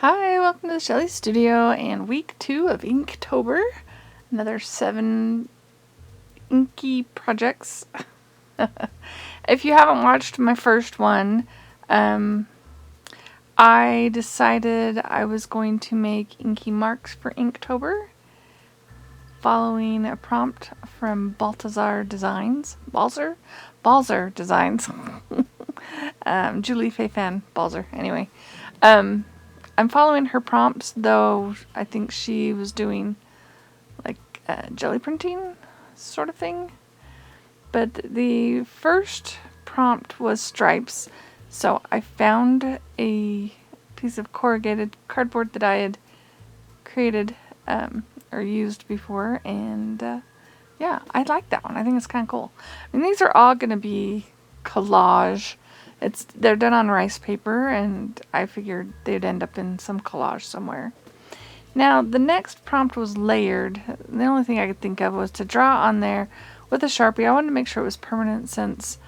Hi, welcome to the Shelly Studio and week 2 of Inktober. Another 7 inky projects. If you haven't watched my first one, I decided I was going to make inky marks for Inktober, following a prompt from Balthazar Designs. Balzer Designs. Julie Fayfan Balzer. Anyway. I'm following her prompts, though I think she was doing like jelly printing sort of thing. But the first prompt was stripes, so I found a piece of corrugated cardboard that I had created or used before, and yeah, I like that one. I think it's kind of cool. I mean, these are all going to be collage. They're done on rice paper, and I figured they'd end up in some collage somewhere. Now, the next prompt was layered. The only thing I could think of was to draw on there with a Sharpie. I wanted to make sure it was permanent since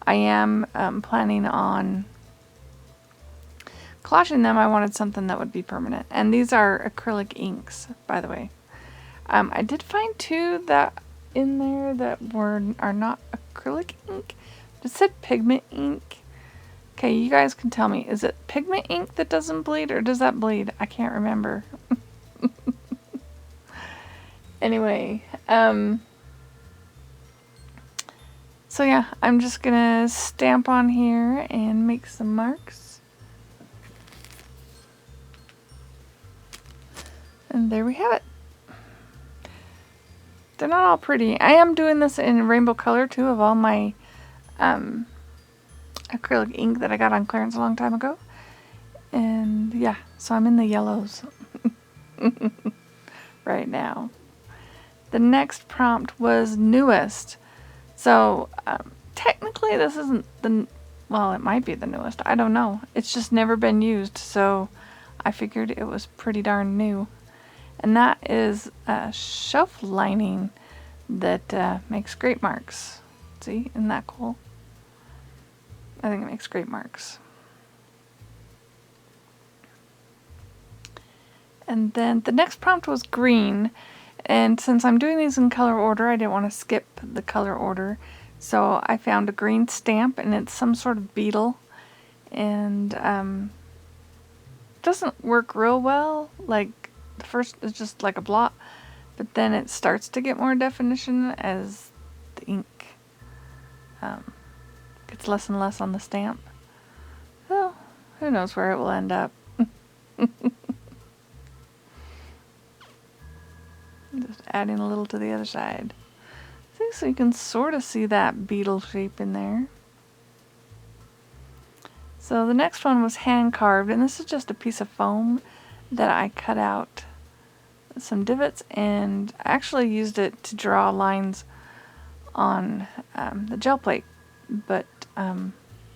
I am planning on collaging them. I wanted something that would be permanent. And these are acrylic inks, by the way. I did find 2 that in there that are not acrylic ink. It said pigment ink. Okay, you guys can tell me, is it pigment ink that doesn't bleed, or does that bleed? I can't remember. Anyway, so yeah, I'm just gonna stamp on here and make some marks. And there we have it. They're not all pretty. I am doing this in rainbow color too, of all my acrylic ink that I got on clearance a long time ago. And yeah, so I'm in the yellows right now. The next prompt was newest. So technically this isn't well, it might be the newest. I don't know. It's just never been used, so I figured it was pretty darn new. And that is a shelf lining that makes great marks. See, isn't that cool? I think it makes great marks. And then the next prompt was green. And since I'm doing these in color order, I didn't want to skip the color order. So I found a green stamp, and it's some sort of beetle. And doesn't work real well. Like, the first is just like a blot. But then it starts to get more definition as the ink gets less and less on the stamp. So, who knows where it will end up. Just adding a little to the other side. See, so you can sort of see that beetle shape in there. So the next one was hand carved, and this is just a piece of foam that I cut out some divots, and I actually used it to draw lines on the gel plate. But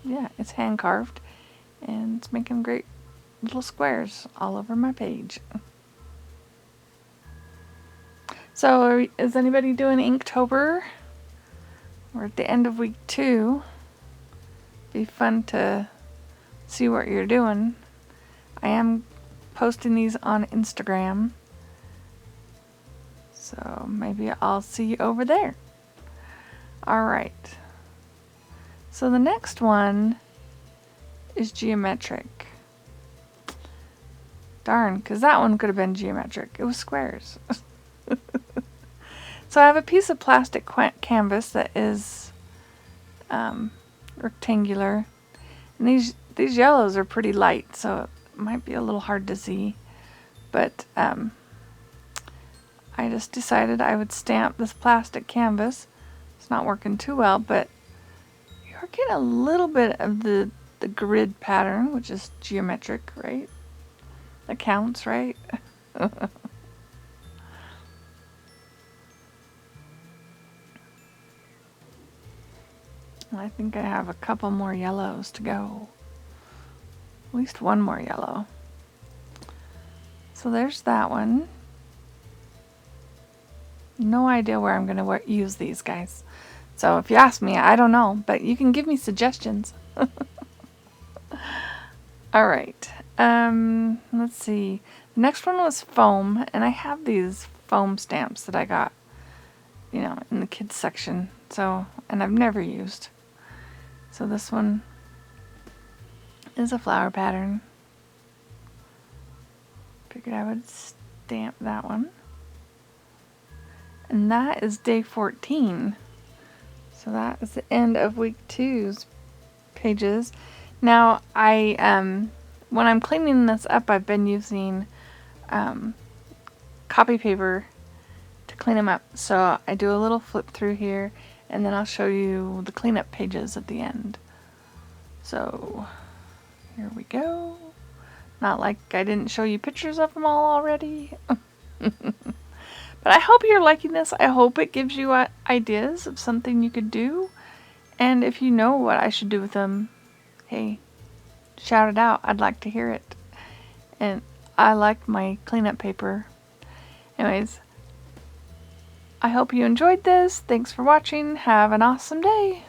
yeah, it's hand carved, and it's making great little squares all over my page. So is anybody doing Inktober? We're at the end of week 2. Be fun to see what you're doing. I am posting these on Instagram, so maybe I'll see you over there. Alright. So the next one is geometric. Darn, because that one could have been geometric. It was squares. So I have a piece of plastic canvas that is rectangular. And these yellows are pretty light, so it might be a little hard to see. But I just decided I would stamp this plastic canvas. It's not working too well, but you're getting a little bit of the grid pattern, which is geometric, right? That counts, right? I think I have a couple more yellows to go. At least one more yellow. So there's that one. No idea where I'm going to use these guys. So if you ask me, I don't know, but you can give me suggestions. Alright, Let's see. The next one was foam, and I have these foam stamps that I got, you know, in the kids section. So, and I've never used. So this one is a flower pattern. Figured I would stamp that one. And that is day 14. So that is the end of week 2's pages. Now when I'm cleaning this up, I've been using copy paper to clean them up. So I do a little flip through here, and then I'll show you the cleanup pages at the end. So here we go. Not like I didn't show you pictures of them all already. But I hope you're liking this. I hope it gives you ideas of something you could do. And if you know what I should do with them, hey, shout it out. I'd like to hear it. And I like my cleanup paper. Anyways, I hope you enjoyed this. Thanks for watching. Have an awesome day.